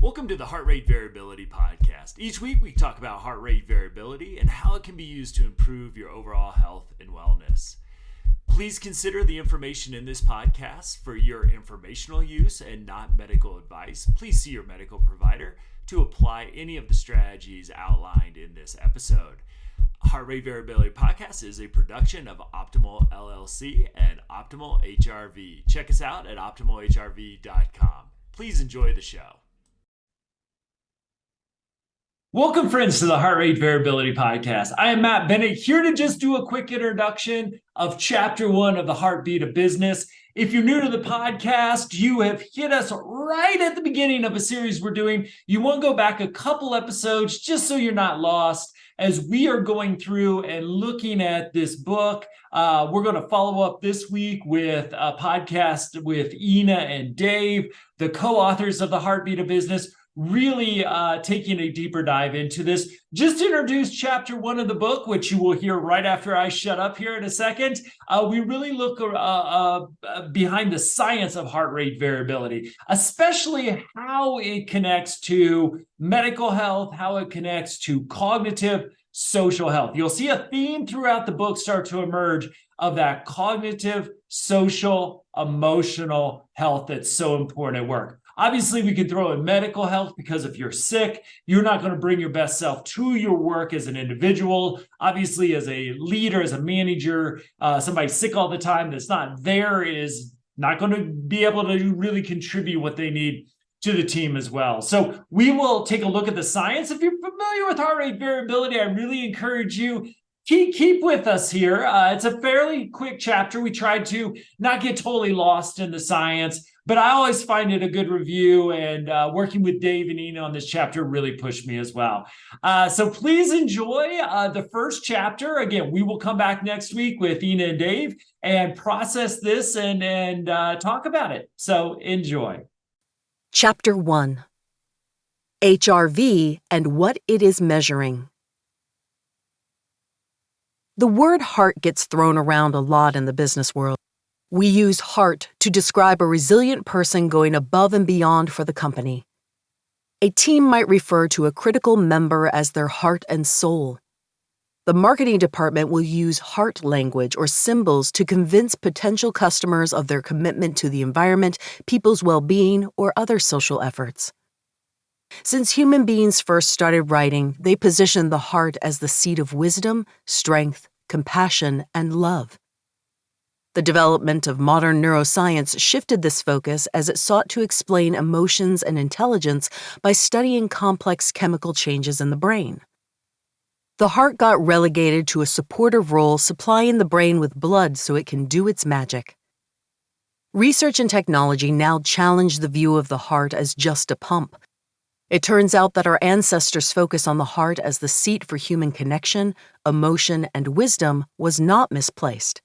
Welcome to the Heart Rate Variability Podcast. Each week we talk about heart rate variability and how it can be used to improve your overall health and wellness. Please consider the information in this podcast for your informational use and not medical advice. Please see your medical provider to apply any of the strategies outlined in this episode. Heart Rate Variability Podcast is a production of Optimal LLC and Optimal HRV. Check us out at optimalhrv.com. Please enjoy the show. Welcome, friends, to the Heart Rate Variability Podcast. I am Matt Bennett, here to just do a quick introduction of Chapter 1 of the Heartbeat of Business. If you're new to the podcast, you have hit us right at the beginning of a series we're doing. You want to go back a couple episodes just so you're not lost as we are going through and looking at this book. We're going to follow up this week with a podcast with Ina and Dave, the co-authors of the Heartbeat of Business, really taking a deeper dive into this. Just introduce Chapter 1 of the book, which you will hear right after I shut up here in a second. We really look behind the science of heart rate variability, especially how it connects to medical health, how it connects to cognitive, social health. You'll see a theme throughout the book start to emerge of that cognitive, social, emotional health that's so important at work. Obviously, we can throw in medical health because if you're sick, you're not going to bring your best self to your work as an individual. Obviously, as a leader, as a manager, somebody sick all the time that's not there is not going to be able to really contribute what they need to the team as well. So we will take a look at the science. If you're familiar with heart rate variability, I really encourage you keep with us here. It's a fairly quick chapter. We tried to not get totally lost in the science, but I always find it a good review, and working with Dave and Ina on this chapter really pushed me as well. So please enjoy the first chapter. Again, we will come back next week with Ina and Dave and process this and talk about it. So enjoy. Chapter 1: HRV and what it is measuring. The word heart gets thrown around a lot in the business world. We use heart to describe a resilient person going above and beyond for the company. A team might refer to a critical member as their heart and soul. The marketing department will use heart language or symbols to convince potential customers of their commitment to the environment, people's well-being, or other social efforts. Since human beings first started writing, they positioned the heart as the seat of wisdom, strength, compassion, and love. The development of modern neuroscience shifted this focus as it sought to explain emotions and intelligence by studying complex chemical changes in the brain. The heart got relegated to a supportive role, supplying the brain with blood so it can do its magic. Research and technology now challenge the view of the heart as just a pump. It turns out that our ancestors' focus on the heart as the seat for human connection, emotion, and wisdom was not misplaced.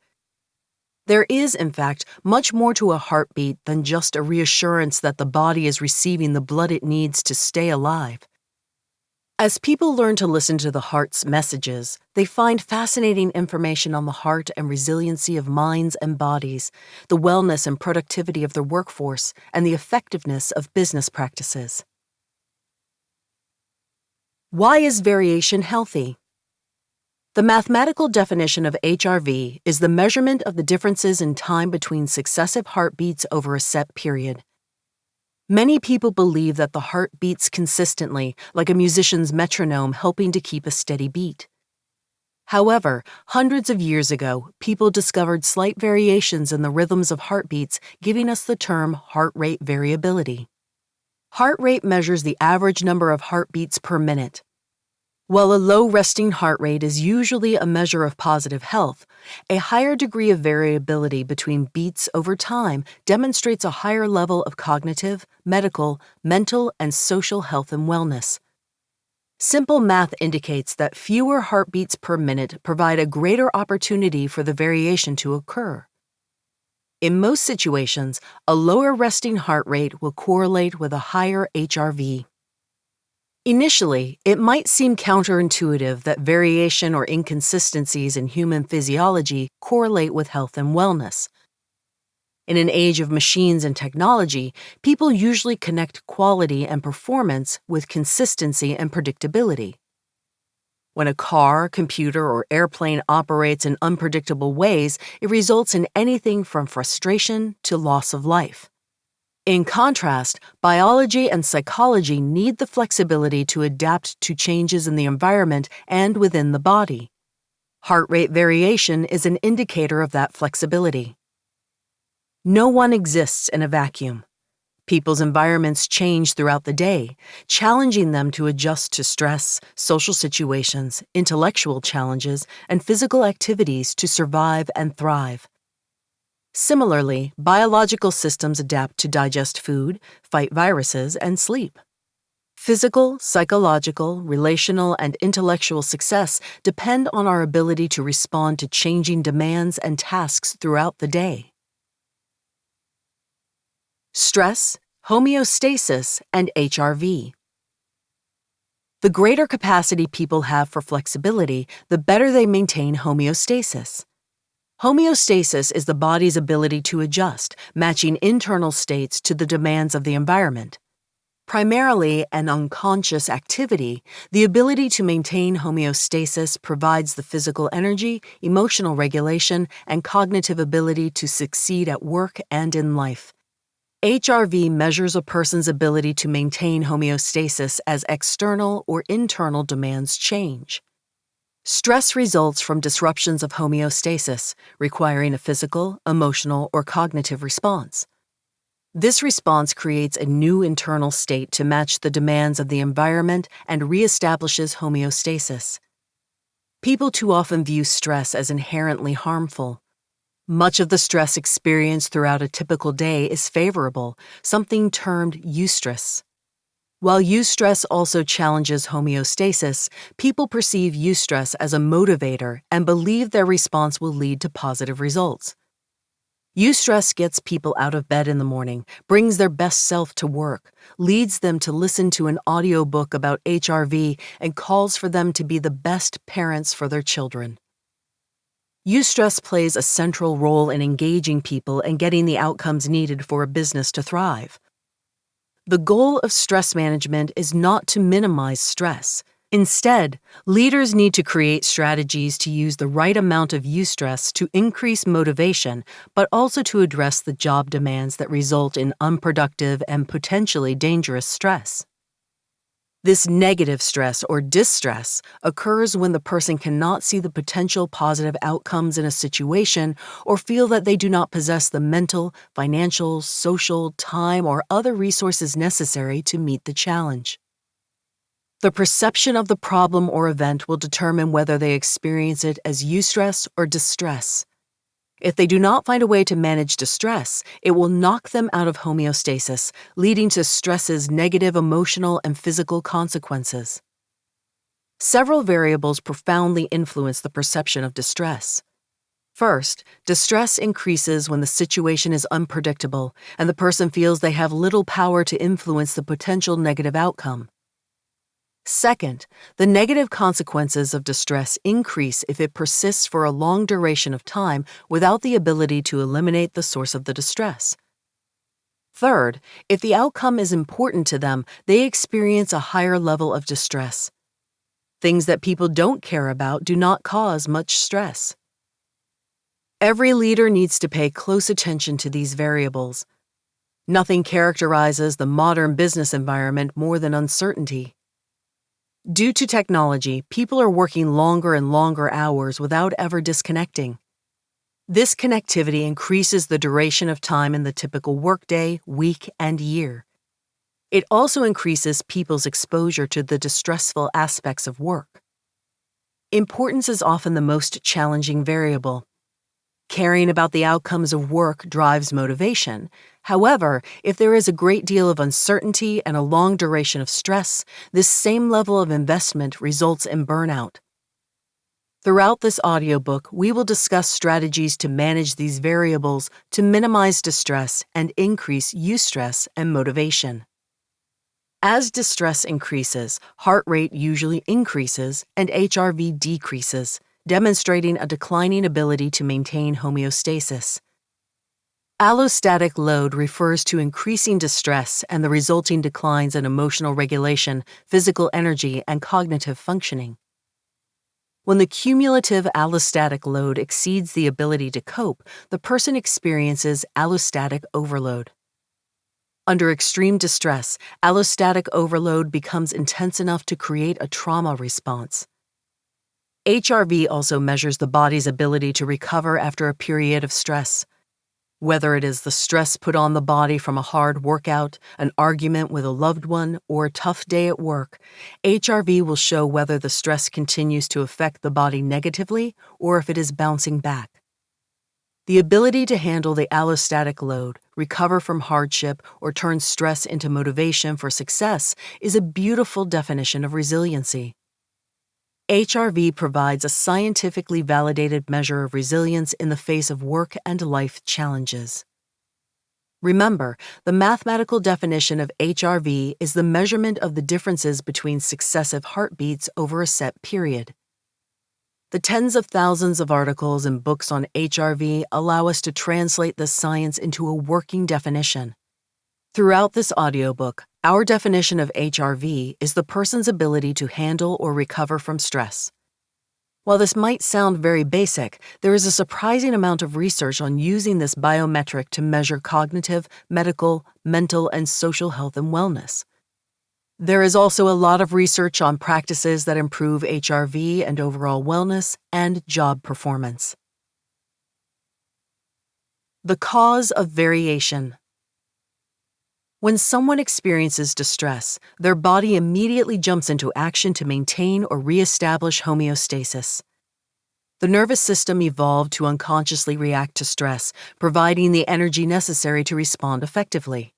There is, in fact, much more to a heartbeat than just a reassurance that the body is receiving the blood it needs to stay alive. As people learn to listen to the heart's messages, they find fascinating information on the heart and resiliency of minds and bodies, the wellness and productivity of their workforce, and the effectiveness of business practices. Why is variation healthy? The mathematical definition of HRV is the measurement of the differences in time between successive heartbeats over a set period. Many people believe that the heart beats consistently, like a musician's metronome helping to keep a steady beat. However, hundreds of years ago, people discovered slight variations in the rhythms of heartbeats, giving us the term heart rate variability. Heart rate measures the average number of heartbeats per minute. While a low resting heart rate is usually a measure of positive health, a higher degree of variability between beats over time demonstrates a higher level of cognitive, medical, mental, and social health and wellness. Simple math indicates that fewer heartbeats per minute provide a greater opportunity for the variation to occur. In most situations, a lower resting heart rate will correlate with a higher HRV. Initially, it might seem counterintuitive that variation or inconsistencies in human physiology correlate with health and wellness. In an age of machines and technology, people usually connect quality and performance with consistency and predictability. When a car, computer, or airplane operates in unpredictable ways, it results in anything from frustration to loss of life. In contrast, biology and psychology need the flexibility to adapt to changes in the environment and within the body. Heart rate variation is an indicator of that flexibility. No one exists in a vacuum. People's environments change throughout the day, challenging them to adjust to stress, social situations, intellectual challenges, and physical activities to survive and thrive. Similarly, biological systems adapt to digest food, fight viruses, and sleep. Physical, psychological, relational, and intellectual success depend on our ability to respond to changing demands and tasks throughout the day. Stress, homeostasis, and HRV. The greater capacity people have for flexibility, the better they maintain homeostasis. Homeostasis is the body's ability to adjust, matching internal states to the demands of the environment. Primarily an unconscious activity, the ability to maintain homeostasis provides the physical energy, emotional regulation, and cognitive ability to succeed at work and in life. HRV measures a person's ability to maintain homeostasis as external or internal demands change. Stress results from disruptions of homeostasis, requiring a physical, emotional, or cognitive response. This response creates a new internal state to match the demands of the environment and reestablishes homeostasis. People too often view stress as inherently harmful. Much of the stress experienced throughout a typical day is favorable, something termed eustress. While eustress also challenges homeostasis, people perceive eustress as a motivator and believe their response will lead to positive results. Eustress gets people out of bed in the morning, brings their best self to work, leads them to listen to an audiobook about HRV, and calls for them to be the best parents for their children. Eustress plays a central role in engaging people and getting the outcomes needed for a business to thrive. The goal of stress management is not to minimize stress. Instead, leaders need to create strategies to use the right amount of eustress to increase motivation, but also to address the job demands that result in unproductive and potentially dangerous stress. This negative stress or distress occurs when the person cannot see the potential positive outcomes in a situation or feel that they do not possess the mental, financial, social, time, or other resources necessary to meet the challenge. The perception of the problem or event will determine whether they experience it as eustress or distress. If they do not find a way to manage distress, it will knock them out of homeostasis, leading to stress's negative emotional and physical consequences. Several variables profoundly influence the perception of distress. First, distress increases when the situation is unpredictable and the person feels they have little power to influence the potential negative outcome. Second, the negative consequences of distress increase if it persists for a long duration of time without the ability to eliminate the source of the distress. Third, if the outcome is important to them, they experience a higher level of distress. Things that people don't care about do not cause much stress. Every leader needs to pay close attention to these variables. Nothing characterizes the modern business environment more than uncertainty. Due to technology, people are working longer and longer hours without ever disconnecting. This connectivity increases the duration of time in the typical workday, week, and year. It also increases people's exposure to the distressful aspects of work. Importance is often the most challenging variable. Caring about the outcomes of work drives motivation. However, if there is a great deal of uncertainty and a long duration of stress, this same level of investment results in burnout. Throughout this audiobook, we will discuss strategies to manage these variables to minimize distress and increase eustress and motivation. As distress increases, heart rate usually increases and HRV decreases, demonstrating a declining ability to maintain homeostasis. Allostatic load refers to increasing distress and the resulting declines in emotional regulation, physical energy, and cognitive functioning. When the cumulative allostatic load exceeds the ability to cope, the person experiences allostatic overload. Under extreme distress, allostatic overload becomes intense enough to create a trauma response. HRV also measures the body's ability to recover after a period of stress. Whether it is the stress put on the body from a hard workout, an argument with a loved one, or a tough day at work, HRV will show whether the stress continues to affect the body negatively or if it is bouncing back. The ability to handle the allostatic load, recover from hardship, or turn stress into motivation for success is a beautiful definition of resiliency. HRV provides a scientifically validated measure of resilience in the face of work and life challenges. Remember, the mathematical definition of HRV is the measurement of the differences between successive heartbeats over a set period. The tens of thousands of articles and books on HRV allow us to translate this science into a working definition. Throughout this audiobook, our definition of HRV is the person's ability to handle or recover from stress. While this might sound very basic, there is a surprising amount of research on using this biometric to measure cognitive, medical, mental, and social health and wellness. There is also a lot of research on practices that improve HRV and overall wellness and job performance. The cause of variation. When someone experiences distress, their body immediately jumps into action to maintain or reestablish homeostasis. The nervous system evolved to unconsciously react to stress, providing the energy necessary to respond effectively.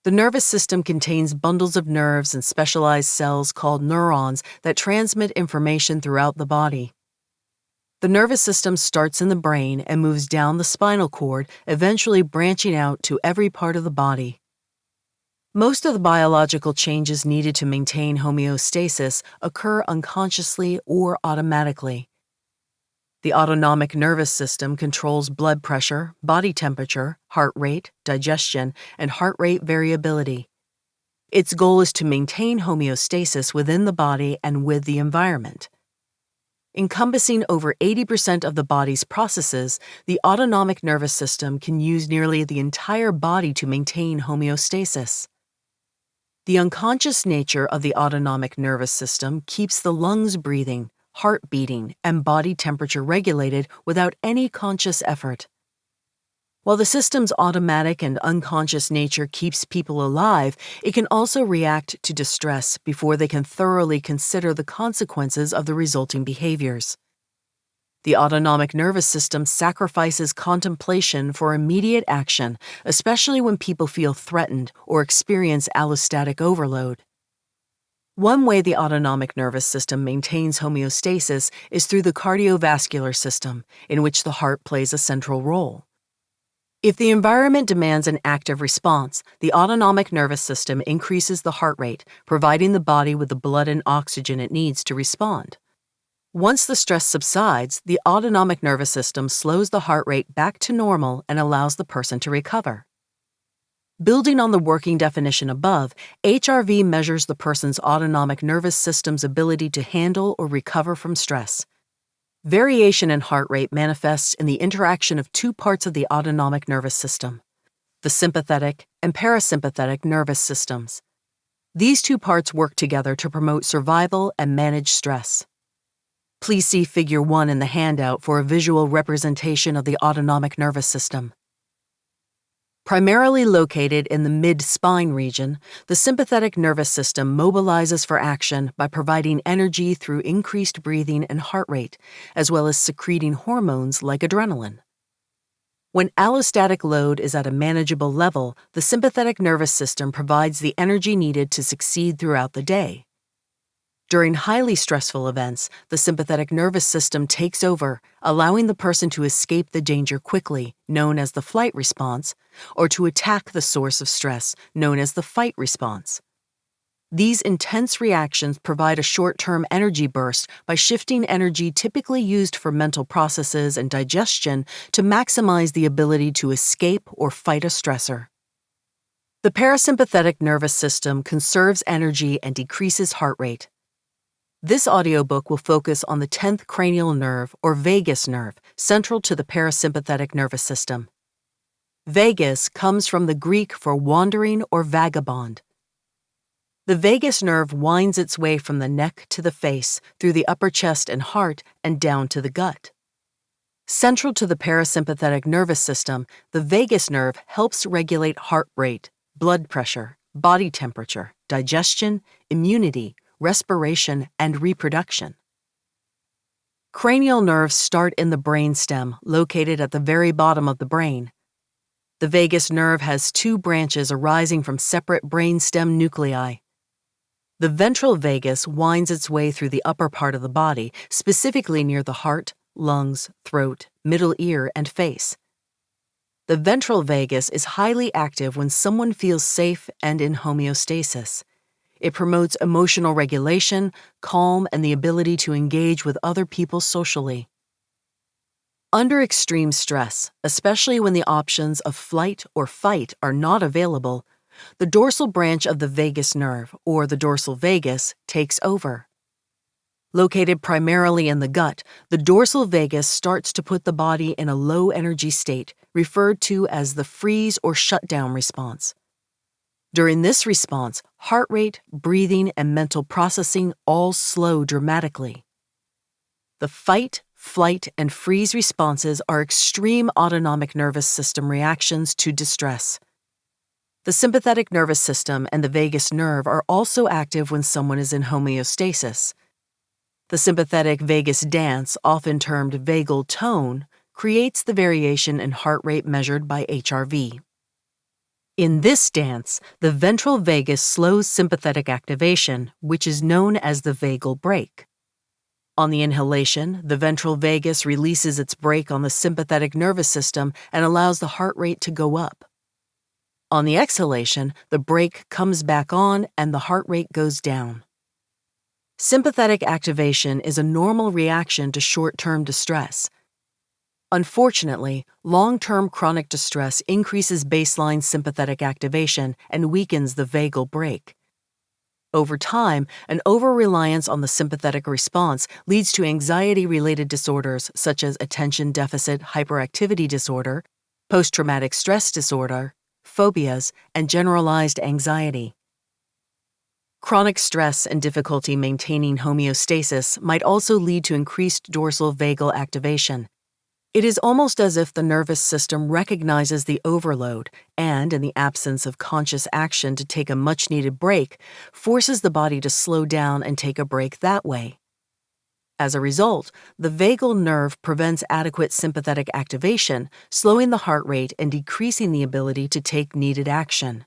The nervous system contains bundles of nerves and specialized cells called neurons that transmit information throughout the body. The nervous system starts in the brain and moves down the spinal cord, eventually branching out to every part of the body. Most of the biological changes needed to maintain homeostasis occur unconsciously or automatically. The autonomic nervous system controls blood pressure, body temperature, heart rate, digestion, and heart rate variability. Its goal is to maintain homeostasis within the body and with the environment. Encompassing over 80% of the body's processes, the autonomic nervous system can use nearly the entire body to maintain homeostasis. The unconscious nature of the autonomic nervous system keeps the lungs breathing, heart beating, and body temperature regulated without any conscious effort. While the system's automatic and unconscious nature keeps people alive, it can also react to distress before they can thoroughly consider the consequences of the resulting behaviors. The autonomic nervous system sacrifices contemplation for immediate action, especially when people feel threatened or experience allostatic overload. One way the autonomic nervous system maintains homeostasis is through the cardiovascular system, in which the heart plays a central role. If the environment demands an active response, the autonomic nervous system increases the heart rate, providing the body with the blood and oxygen it needs to respond. Once the stress subsides, the autonomic nervous system slows the heart rate back to normal and allows the person to recover. Building on the working definition above, HRV measures the person's autonomic nervous system's ability to handle or recover from stress. Variation in heart rate manifests in the interaction of two parts of the autonomic nervous system, the sympathetic and parasympathetic nervous systems. These two parts work together to promote survival and manage stress. Please see Figure 1 in the handout for a visual representation of the autonomic nervous system. Primarily located in the mid-spine region, the sympathetic nervous system mobilizes for action by providing energy through increased breathing and heart rate, as well as secreting hormones like adrenaline. When allostatic load is at a manageable level, the sympathetic nervous system provides the energy needed to succeed throughout the day. During highly stressful events, the sympathetic nervous system takes over, allowing the person to escape the danger quickly, known as the flight response, or to attack the source of stress, known as the fight response. These intense reactions provide a short-term energy burst by shifting energy typically used for mental processes and digestion to maximize the ability to escape or fight a stressor. The parasympathetic nervous system conserves energy and decreases heart rate. This audiobook will focus on the 10th cranial nerve, or vagus nerve, central to the parasympathetic nervous system. Vagus comes from the Greek for wandering or vagabond. The vagus nerve winds its way from the neck to the face, through the upper chest and heart, and down to the gut. Central to the parasympathetic nervous system, the vagus nerve helps regulate heart rate, blood pressure, body temperature, digestion, immunity, respiration, and reproduction. Cranial nerves start in the brainstem, located at the very bottom of the brain. The vagus nerve has two branches arising from separate brainstem nuclei. The ventral vagus winds its way through the upper part of the body, specifically near the heart, lungs, throat, middle ear, and face. The ventral vagus is highly active when someone feels safe and in homeostasis. It promotes emotional regulation, calm, and the ability to engage with other people socially. Under extreme stress, especially when the options of flight or fight are not available, the dorsal branch of the vagus nerve, or the dorsal vagus, takes over. Located primarily in the gut, the dorsal vagus starts to put the body in a low-energy state, referred to as the freeze or shutdown response. During this response, heart rate, breathing, and mental processing all slow dramatically. The fight, flight, and freeze responses are extreme autonomic nervous system reactions to distress. The sympathetic nervous system and the vagus nerve are also active when someone is in homeostasis. The sympathetic vagus dance, often termed vagal tone, creates the variation in heart rate measured by HRV. In this dance, the ventral vagus slows sympathetic activation, which is known as the vagal brake. On the inhalation, the ventral vagus releases its brake on the sympathetic nervous system and allows the heart rate to go up. On the exhalation, the brake comes back on and the heart rate goes down. Sympathetic activation is a normal reaction to short-term distress. Unfortunately, long-term chronic distress increases baseline sympathetic activation and weakens the vagal brake. Over time, an over-reliance on the sympathetic response leads to anxiety-related disorders such as attention deficit hyperactivity disorder, post-traumatic stress disorder, phobias, and generalized anxiety. Chronic stress and difficulty maintaining homeostasis might also lead to increased dorsal vagal activation. It is almost as if the nervous system recognizes the overload and, in the absence of conscious action to take a much-needed break, forces the body to slow down and take a break that way. As a result, the vagal nerve prevents adequate sympathetic activation, slowing the heart rate and decreasing the ability to take needed action.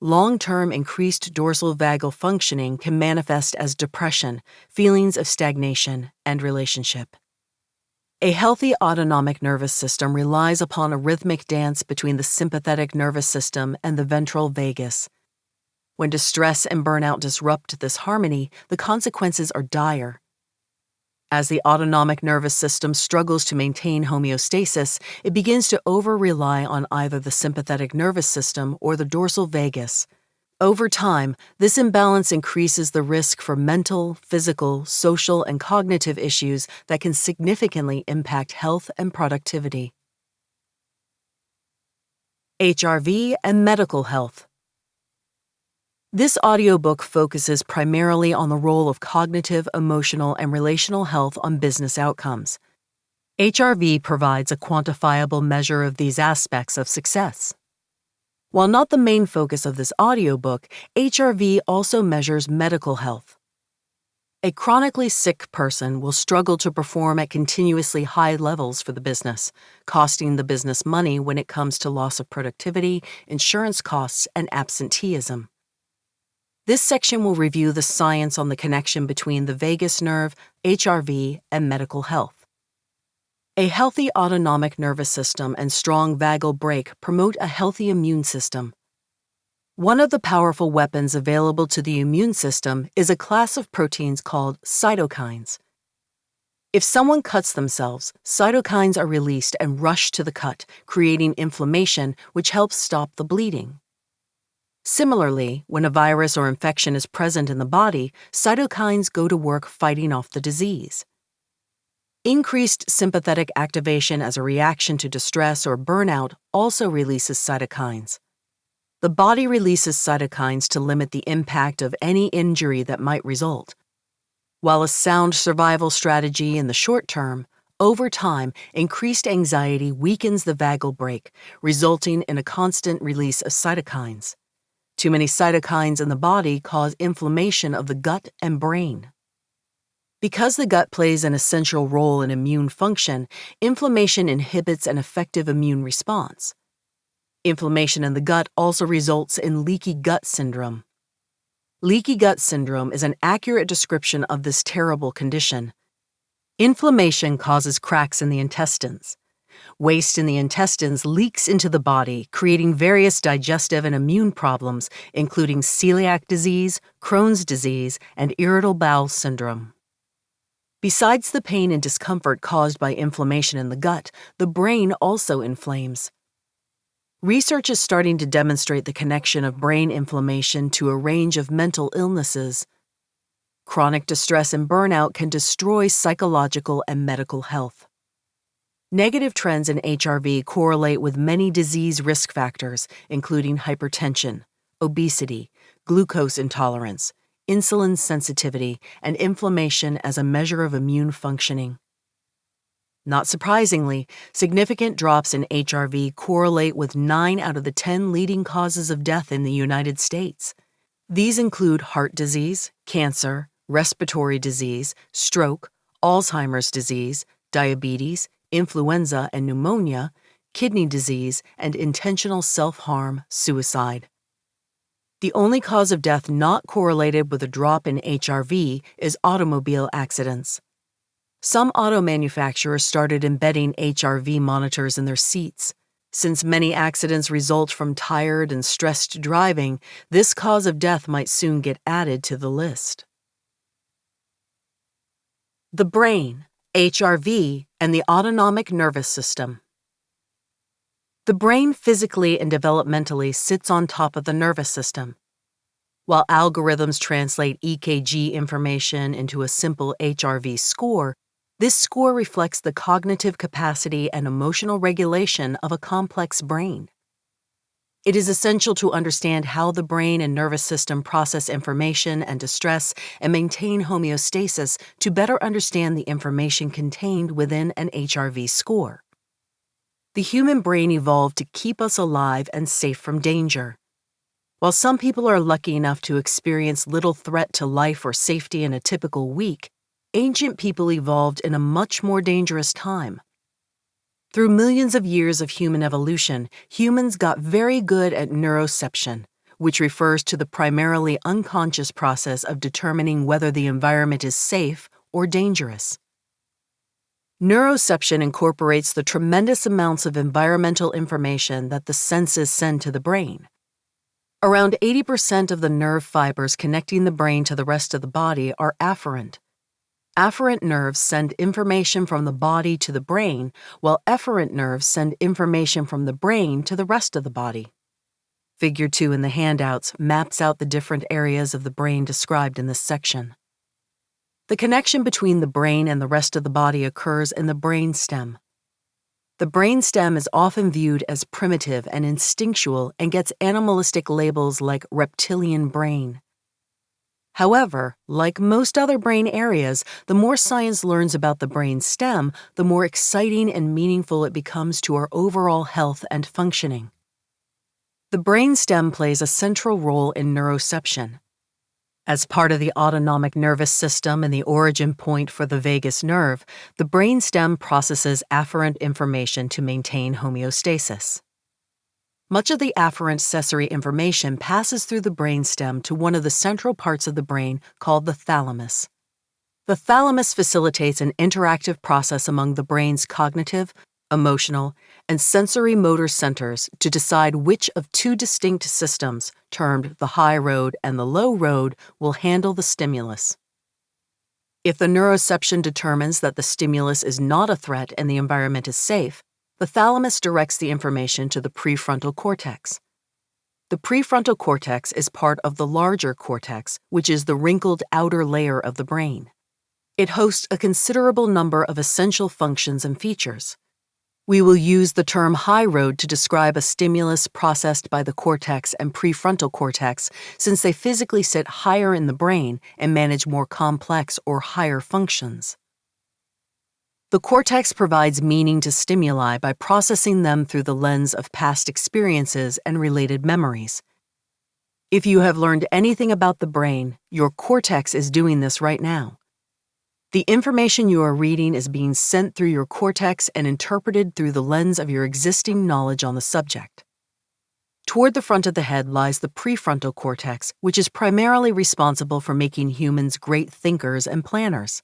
Long-term increased dorsal vagal functioning can manifest as depression, feelings of stagnation, and relationship. A healthy autonomic nervous system relies upon a rhythmic dance between the sympathetic nervous system and the ventral vagus. When distress and burnout disrupt this harmony, the consequences are dire. As the autonomic nervous system struggles to maintain homeostasis, it begins to over-rely on either the sympathetic nervous system or the dorsal vagus. Over time, this imbalance increases the risk for mental, physical, social, and cognitive issues that can significantly impact health and productivity. HRV and medical health. This audiobook focuses primarily on the role of cognitive, emotional, and relational health on business outcomes. HRV provides a quantifiable measure of these aspects of success. While not the main focus of this audiobook, HRV also measures medical health. A chronically sick person will struggle to perform at continuously high levels for the business, costing the business money when it comes to loss of productivity, insurance costs, and absenteeism. This section will review the science on the connection between the vagus nerve, HRV, and medical health. A healthy autonomic nervous system and strong vagal brake promote a healthy immune system. One of the powerful weapons available to the immune system is a class of proteins called cytokines. If someone cuts themselves, cytokines are released and rush to the cut, creating inflammation, which helps stop the bleeding. Similarly, when a virus or infection is present in the body, cytokines go to work fighting off the disease. Increased sympathetic activation as a reaction to distress or burnout also releases cytokines. The body releases cytokines to limit the impact of any injury that might result. While a sound survival strategy in the short term, over time, increased anxiety weakens the vagal brake, resulting in a constant release of cytokines. Too many cytokines in the body cause inflammation of the gut and brain. Because the gut plays an essential role in immune function, inflammation inhibits an effective immune response. Inflammation in the gut also results in leaky gut syndrome. Leaky gut syndrome is an accurate description of this terrible condition. Inflammation causes cracks in the intestines. Waste in the intestines leaks into the body, creating various digestive and immune problems, including celiac disease, Crohn's disease, and irritable bowel syndrome. Besides the pain and discomfort caused by inflammation in the gut, the brain also inflames. Research is starting to demonstrate the connection of brain inflammation to a range of mental illnesses. Chronic distress and burnout can destroy psychological and medical health. Negative trends in HRV correlate with many disease risk factors, including hypertension, obesity, glucose intolerance, insulin sensitivity, and inflammation as a measure of immune functioning. Not surprisingly, significant drops in HRV correlate with 9 out of the 10 leading causes of death in the United States. These include heart disease, cancer, respiratory disease, stroke, Alzheimer's disease, diabetes, influenza and pneumonia, kidney disease, and intentional self-harm, suicide. The only cause of death not correlated with a drop in HRV is automobile accidents. Some auto manufacturers started embedding HRV monitors in their seats. Since many accidents result from tired and stressed driving, this cause of death might soon get added to the list. The brain, HRV, and the autonomic nervous system. The brain physically and developmentally sits on top of the nervous system. While algorithms translate EKG information into a simple HRV score, this score reflects the cognitive capacity and emotional regulation of a complex brain. It is essential to understand how the brain and nervous system process information and distress and maintain homeostasis to better understand the information contained within an HRV score. The human brain evolved to keep us alive and safe from danger. While some people are lucky enough to experience little threat to life or safety in a typical week, ancient people evolved in a much more dangerous time. Through millions of years of human evolution, humans got very good at neuroception, which refers to the primarily unconscious process of determining whether the environment is safe or dangerous. Neuroception incorporates the tremendous amounts of environmental information that the senses send to the brain. Around 80% of the nerve fibers connecting the brain to the rest of the body are afferent. Afferent nerves send information from the body to the brain, while efferent nerves send information from the brain to the rest of the body. Figure 2 in the handouts maps out the different areas of the brain described in this section. The connection between the brain and the rest of the body occurs in the brainstem. The brainstem is often viewed as primitive and instinctual and gets animalistic labels like reptilian brain. However, like most other brain areas, the more science learns about the brain stem, the more exciting and meaningful it becomes to our overall health and functioning. The brain stem plays a central role in neuroception. As part of the autonomic nervous system and the origin point for the vagus nerve, the brain stem processes afferent information to maintain homeostasis. Much of the afferent sensory information passes through the brainstem to one of the central parts of the brain called the thalamus. The thalamus facilitates an interactive process among the brain's cognitive, emotional, and sensory motor centers to decide which of two distinct systems, termed the high road and the low road, will handle the stimulus. If the neuroception determines that the stimulus is not a threat and the environment is safe, the thalamus directs the information to the prefrontal cortex. The prefrontal cortex is part of the larger cortex, which is the wrinkled outer layer of the brain. It hosts a considerable number of essential functions and features. We will use the term high road to describe a stimulus processed by the cortex and prefrontal cortex, since they physically sit higher in the brain and manage more complex or higher functions. The cortex provides meaning to stimuli by processing them through the lens of past experiences and related memories. If you have learned anything about the brain, your cortex is doing this right now. The information you are reading is being sent through your cortex and interpreted through the lens of your existing knowledge on the subject. Toward the front of the head lies the prefrontal cortex, which is primarily responsible for making humans great thinkers and planners.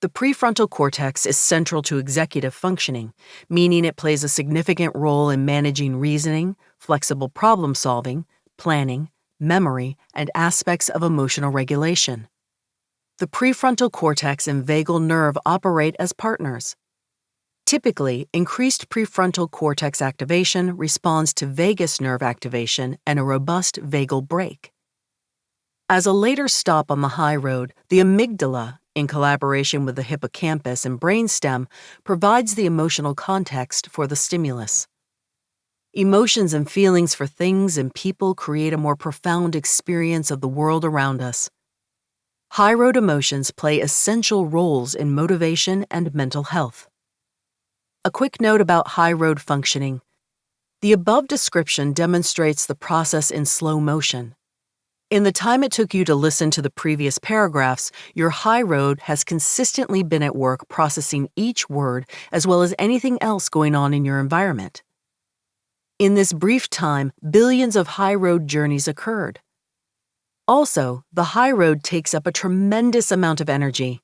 The prefrontal cortex is central to executive functioning, meaning it plays a significant role in managing reasoning, flexible problem solving, planning, memory, and aspects of emotional regulation. The prefrontal cortex and vagal nerve operate as partners. Typically, increased prefrontal cortex activation responds to vagus nerve activation and a robust vagal brake. As a later stop on the high road, the amygdala, in collaboration with the hippocampus and brainstem, provides the emotional context for the stimulus. Emotions and feelings for things and people create a more profound experience of the world around us. High road emotions play essential roles in motivation and mental health. A quick note about high road functioning. The above description demonstrates the process in slow motion. In the time it took you to listen to the previous paragraphs, your high road has consistently been at work processing each word as well as anything else going on in your environment. In this brief time, billions of high road journeys occurred. Also, the high road takes up a tremendous amount of energy.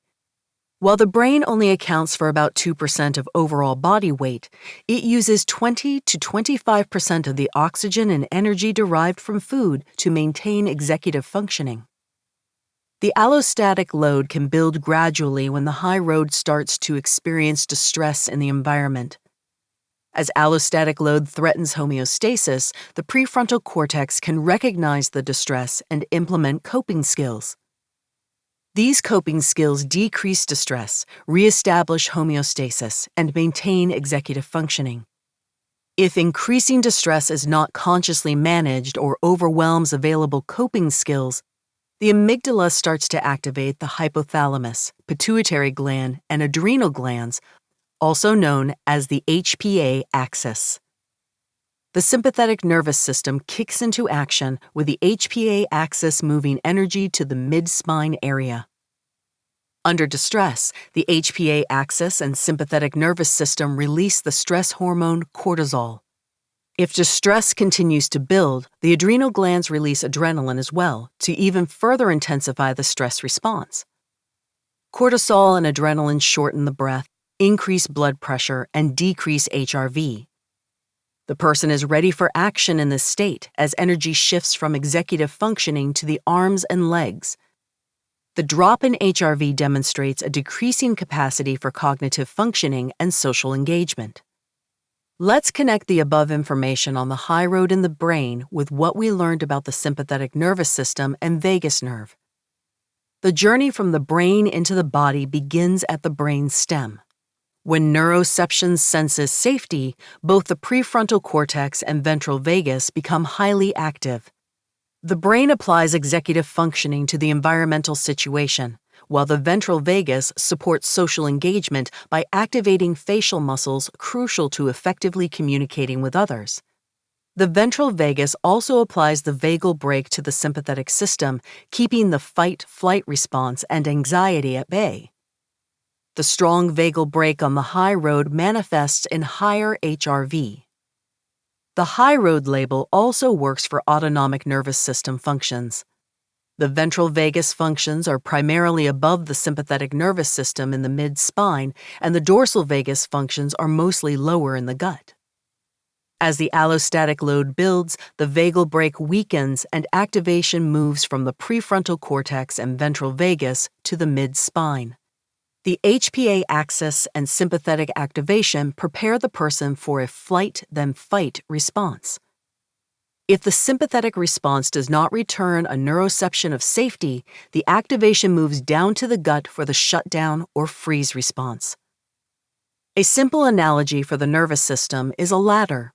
While the brain only accounts for about 2% of overall body weight, it uses 20 to 25% of the oxygen and energy derived from food to maintain executive functioning. The allostatic load can build gradually when the high road starts to experience distress in the environment. As allostatic load threatens homeostasis, the prefrontal cortex can recognize the distress and implement coping skills. These coping skills decrease distress, reestablish homeostasis, and maintain executive functioning. If increasing distress is not consciously managed or overwhelms available coping skills, the amygdala starts to activate the hypothalamus, pituitary gland, and adrenal glands, also known as the HPA axis. The sympathetic nervous system kicks into action with the HPA axis moving energy to the mid-spine area. Under distress, the HPA axis and sympathetic nervous system release the stress hormone cortisol. If distress continues to build, the adrenal glands release adrenaline as well to even further intensify the stress response. Cortisol and adrenaline shorten the breath, increase blood pressure, and decrease HRV. The person is ready for action in this state as energy shifts from executive functioning to the arms and legs. The drop in HRV demonstrates a decreasing capacity for cognitive functioning and social engagement. Let's connect the above information on the high road in the brain with what we learned about the sympathetic nervous system and vagus nerve. The journey from the brain into the body begins at the brain stem. When neuroception senses safety, both the prefrontal cortex and ventral vagus become highly active. The brain applies executive functioning to the environmental situation, while the ventral vagus supports social engagement by activating facial muscles crucial to effectively communicating with others. The ventral vagus also applies the vagal brake to the sympathetic system, keeping the fight-flight response and anxiety at bay. The strong vagal brake on the high road manifests in higher HRV. The high road label also works for autonomic nervous system functions. The ventral vagus functions are primarily above the sympathetic nervous system in the mid-spine, and the dorsal vagus functions are mostly lower in the gut. As the allostatic load builds, the vagal brake weakens and activation moves from the prefrontal cortex and ventral vagus to the mid-spine. The HPA axis and sympathetic activation prepare the person for a flight then fight response. If the sympathetic response does not return a neuroception of safety, the activation moves down to the gut for the shutdown or freeze response. A simple analogy for the nervous system is a ladder.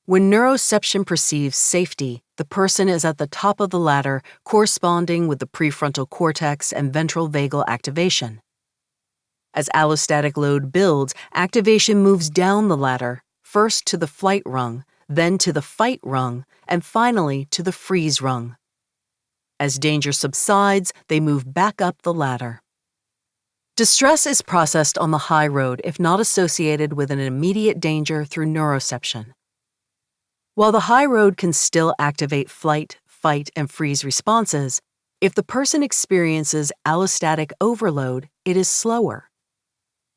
When neuroception perceives safety, the person is at the top of the ladder, corresponding with the prefrontal cortex and ventral vagal activation. As allostatic load builds, activation moves down the ladder, first to the flight rung, then to the fight rung, and finally to the freeze rung. As danger subsides, they move back up the ladder. Distress is processed on the high road if not associated with an immediate danger through neuroception. While the high road can still activate flight, fight, and freeze responses, if the person experiences allostatic overload, it is slower.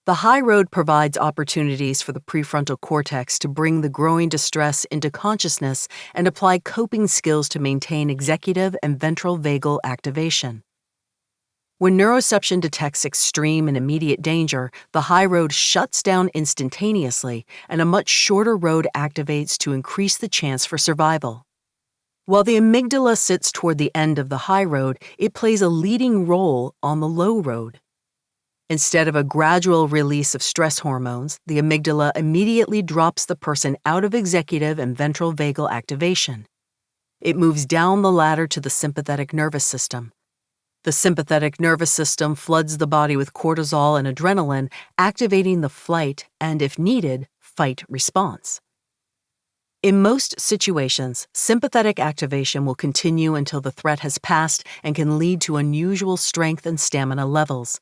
The high road provides opportunities for the prefrontal cortex to bring the growing distress into consciousness and apply coping skills to maintain executive and ventral vagal activation. When neuroception detects extreme and immediate danger, the high road shuts down instantaneously, and a much shorter road activates to increase the chance for survival. While the amygdala sits toward the end of the high road, it plays a leading role on the low road. Instead of a gradual release of stress hormones, the amygdala immediately drops the person out of executive and ventral vagal activation. It moves down the ladder to the sympathetic nervous system. The sympathetic nervous system floods the body with cortisol and adrenaline, activating the flight and, if needed, fight response. In most situations, sympathetic activation will continue until the threat has passed and can lead to unusual strength and stamina levels.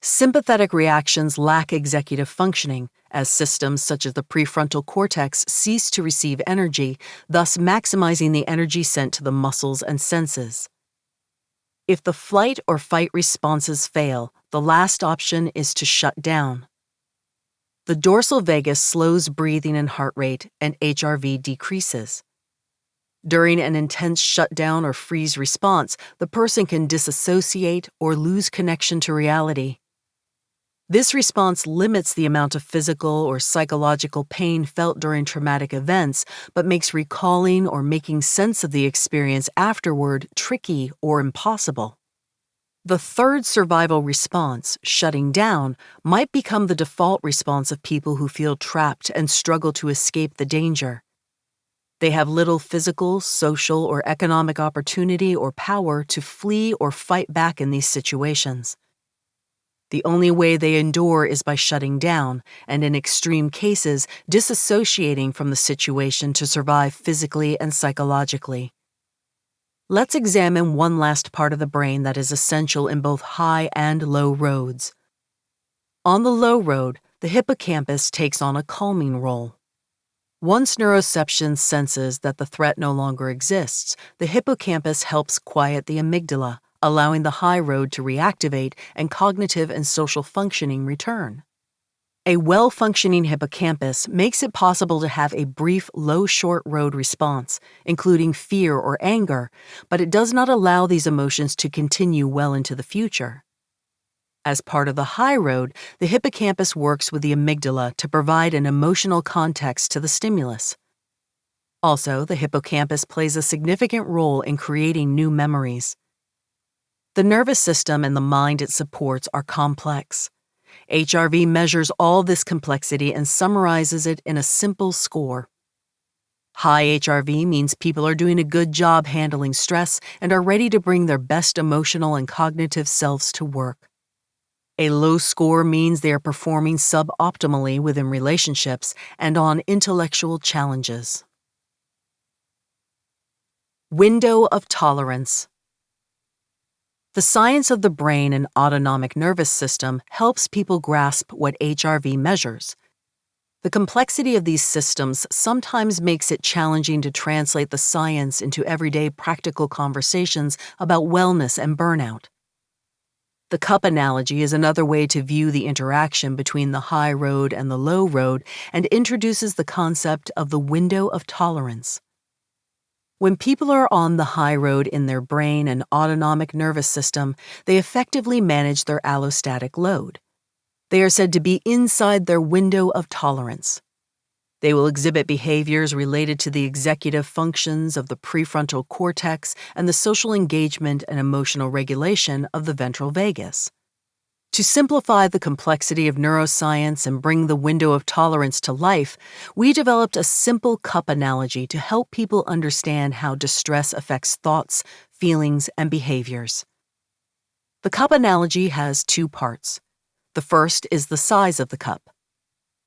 Sympathetic reactions lack executive functioning, as systems such as the prefrontal cortex cease to receive energy, thus maximizing the energy sent to the muscles and senses. If the flight or fight responses fail, the last option is to shut down. The dorsal vagus slows breathing and heart rate, and HRV decreases. During an intense shutdown or freeze response, the person can disassociate or lose connection to reality. This response limits the amount of physical or psychological pain felt during traumatic events, but makes recalling or making sense of the experience afterward tricky or impossible. The third survival response, shutting down, might become the default response of people who feel trapped and struggle to escape the danger. They have little physical, social, or economic opportunity or power to flee or fight back in these situations. The only way they endure is by shutting down, and in extreme cases, disassociating from the situation to survive physically and psychologically. Let's examine one last part of the brain that is essential in both high and low roads. On the low road, the hippocampus takes on a calming role. Once neuroception senses that the threat no longer exists, the hippocampus helps quiet the amygdala, allowing the high road to reactivate and cognitive and social functioning return. A well-functioning hippocampus makes it possible to have a brief low short road response, including fear or anger, but it does not allow these emotions to continue well into the future. As part of the high road, the hippocampus works with the amygdala to provide an emotional context to the stimulus. Also, the hippocampus plays a significant role in creating new memories. The nervous system and the mind it supports are complex. HRV measures all this complexity and summarizes it in a simple score. High HRV means people are doing a good job handling stress and are ready to bring their best emotional and cognitive selves to work. A low score means they are performing suboptimally within relationships and on intellectual challenges. Window of tolerance. The science of the brain and autonomic nervous system helps people grasp what HRV measures. The complexity of these systems sometimes makes it challenging to translate the science into everyday practical conversations about wellness and burnout. The cup analogy is another way to view the interaction between the high road and the low road and introduces the concept of the window of tolerance. When people are on the high road in their brain and autonomic nervous system, they effectively manage their allostatic load. They are said to be inside their window of tolerance. They will exhibit behaviors related to the executive functions of the prefrontal cortex and the social engagement and emotional regulation of the ventral vagus. To simplify the complexity of neuroscience and bring the window of tolerance to life, we developed a simple cup analogy to help people understand how distress affects thoughts, feelings, and behaviors. The cup analogy has two parts. The first is the size of the cup.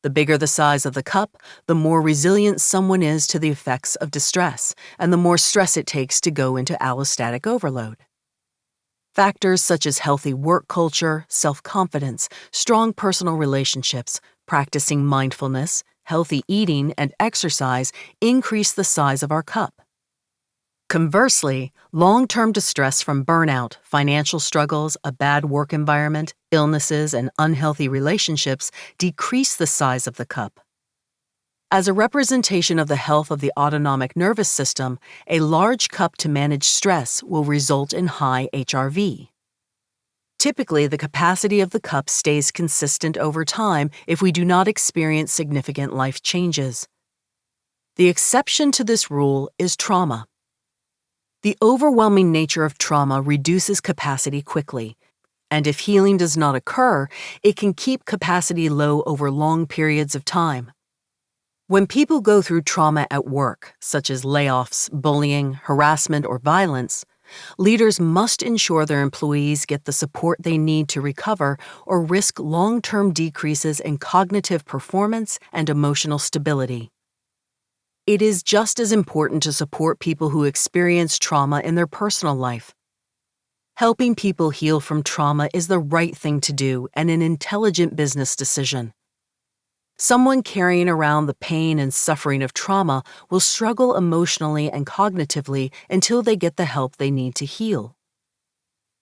The bigger the size of the cup, the more resilient someone is to the effects of distress, and the more stress it takes to go into allostatic overload. Factors such as healthy work culture, self-confidence, strong personal relationships, practicing mindfulness, healthy eating, and exercise increase the size of our cup. Conversely, long-term distress from burnout, financial struggles, a bad work environment, illnesses, and unhealthy relationships decrease the size of the cup. As a representation of the health of the autonomic nervous system, a large cup to manage stress will result in high HRV. Typically, the capacity of the cup stays consistent over time if we do not experience significant life changes. The exception to this rule is trauma. The overwhelming nature of trauma reduces capacity quickly, and if healing does not occur, it can keep capacity low over long periods of time. When people go through trauma at work, such as layoffs, bullying, harassment, or violence, leaders must ensure their employees get the support they need to recover or risk long-term decreases in cognitive performance and emotional stability. It is just as important to support people who experience trauma in their personal life. Helping people heal from trauma is the right thing to do and an intelligent business decision. Someone carrying around the pain and suffering of trauma will struggle emotionally and cognitively until they get the help they need to heal.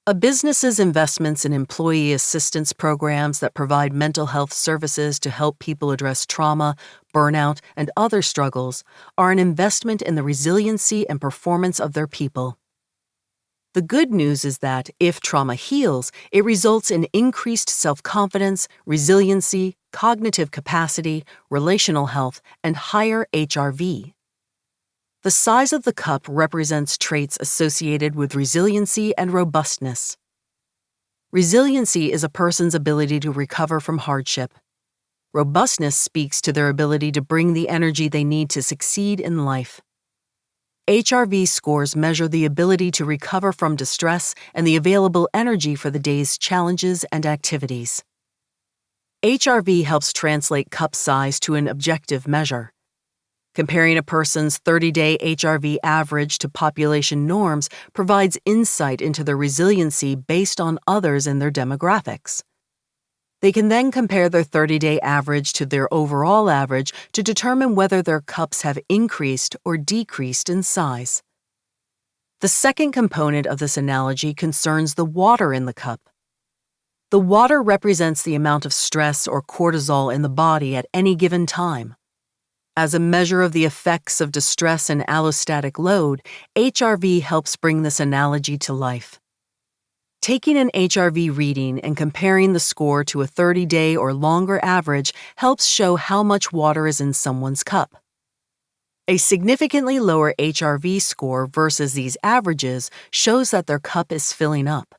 A business's investments in employee assistance programs that provide mental health services to help people address trauma, burnout, and other struggles are an investment in the resiliency and performance of their people. The good news is that if trauma heals, it results in increased self-confidence, resiliency, cognitive capacity, relational health, and higher HRV. The size of the cup represents traits associated with resiliency and robustness. Resiliency is a person's ability to recover from hardship. Robustness speaks to their ability to bring the energy they need to succeed in life. HRV scores measure the ability to recover from distress and the available energy for the day's challenges and activities. HRV helps translate cup size to an objective measure. Comparing a person's 30-day HRV average to population norms provides insight into their resiliency based on others in their demographics. They can then compare their 30-day average to their overall average to determine whether their cups have increased or decreased in size. The second component of this analogy concerns the water in the cup. The water represents the amount of stress or cortisol in the body at any given time. As a measure of the effects of distress and allostatic load, HRV helps bring this analogy to life. Taking an HRV reading and comparing the score to a 30-day or longer average helps show how much water is in someone's cup. A significantly lower HRV score versus these averages shows that their cup is filling up.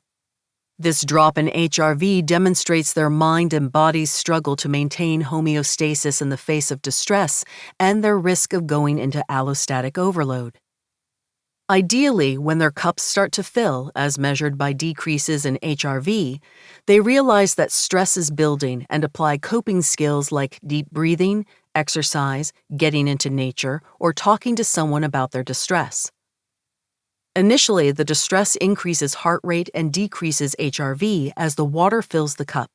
This drop in HRV demonstrates their mind and body's struggle to maintain homeostasis in the face of distress and their risk of going into allostatic overload. Ideally, when their cups start to fill, as measured by decreases in HRV, they realize that stress is building and apply coping skills like deep breathing, exercise, getting into nature, or talking to someone about their distress. Initially, the distress increases heart rate and decreases HRV as the water fills the cup.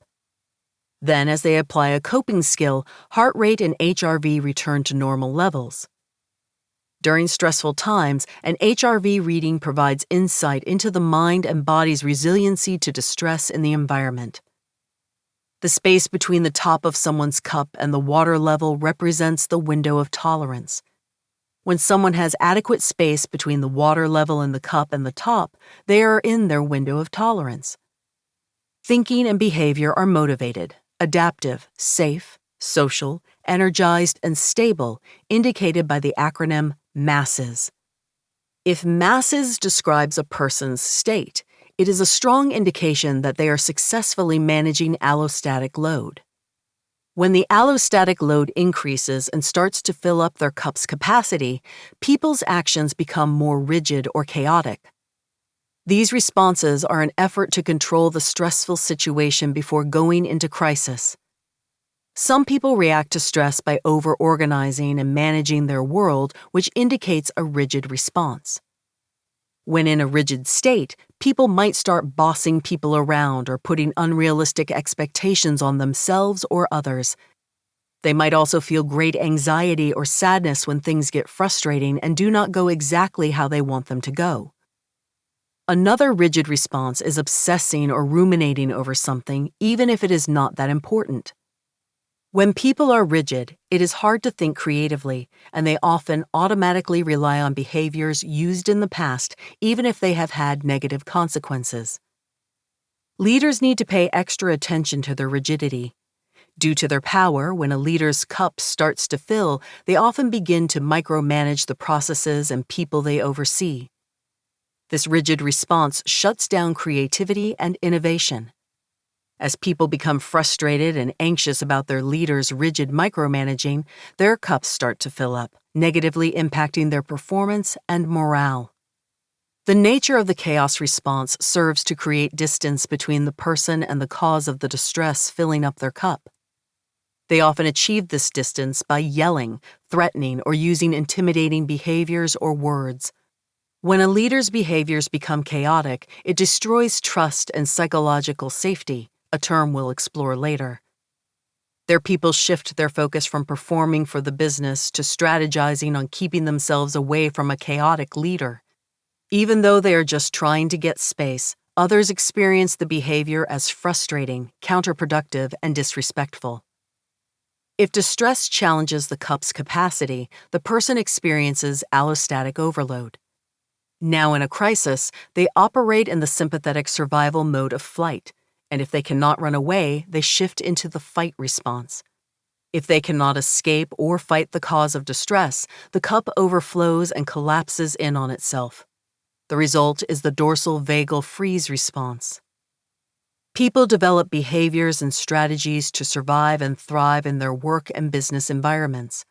Then, as they apply a coping skill, heart rate and HRV return to normal levels. During stressful times, an HRV reading provides insight into the mind and body's resiliency to distress in the environment. The space between the top of someone's cup and the water level represents the window of tolerance. When someone has adequate space between the water level in the cup and the top, they are in their window of tolerance. Thinking and behavior are motivated, adaptive, safe, social, energized, and stable, indicated by the acronym MASSES. If MASSES describes a person's state, it is a strong indication that they are successfully managing allostatic load. When the allostatic load increases and starts to fill up their cup's capacity, people's actions become more rigid or chaotic. These responses are an effort to control the stressful situation before going into crisis. Some people react to stress by over-organizing and managing their world, which indicates a rigid response. When in a rigid state, people might start bossing people around or putting unrealistic expectations on themselves or others. They might also feel great anxiety or sadness when things get frustrating and do not go exactly how they want them to go. Another rigid response is obsessing or ruminating over something, even if it is not that important. When people are rigid, it is hard to think creatively, and they often automatically rely on behaviors used in the past, even if they have had negative consequences. Leaders need to pay extra attention to their rigidity. Due to their power, when a leader's cup starts to fill, they often begin to micromanage the processes and people they oversee. This rigid response shuts down creativity and innovation. As people become frustrated and anxious about their leader's rigid micromanaging, their cups start to fill up, negatively impacting their performance and morale. The nature of the chaos response serves to create distance between the person and the cause of the distress filling up their cup. They often achieve this distance by yelling, threatening, or using intimidating behaviors or words. When a leader's behaviors become chaotic, it destroys trust and psychological safety, a term we'll explore later. Their people shift their focus from performing for the business to strategizing on keeping themselves away from a chaotic leader. Even though they are just trying to get space, others experience the behavior as frustrating, counterproductive, and disrespectful. If distress challenges the cup's capacity, the person experiences allostatic overload. Now in a crisis, they operate in the sympathetic survival mode of flight, and if they cannot run away, they shift into the fight response. If they cannot escape or fight the cause of distress, the cup overflows and collapses in on itself. The result is the dorsal vagal freeze response. People develop behaviors and strategies to survive and thrive in their work and business environments.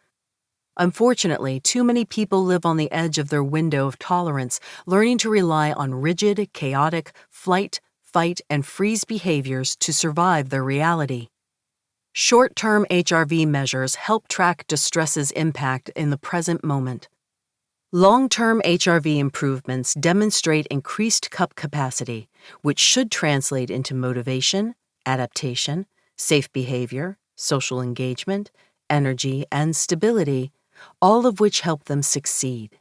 Unfortunately, too many people live on the edge of their window of tolerance, learning to rely on rigid, chaotic, flight, fight, and freeze behaviors to survive their reality. Short-term HRV measures help track distress's impact in the present moment. Long-term HRV improvements demonstrate increased cup capacity, which should translate into motivation, adaptation, safe behavior, social engagement, energy, and stability, all of which help them succeed.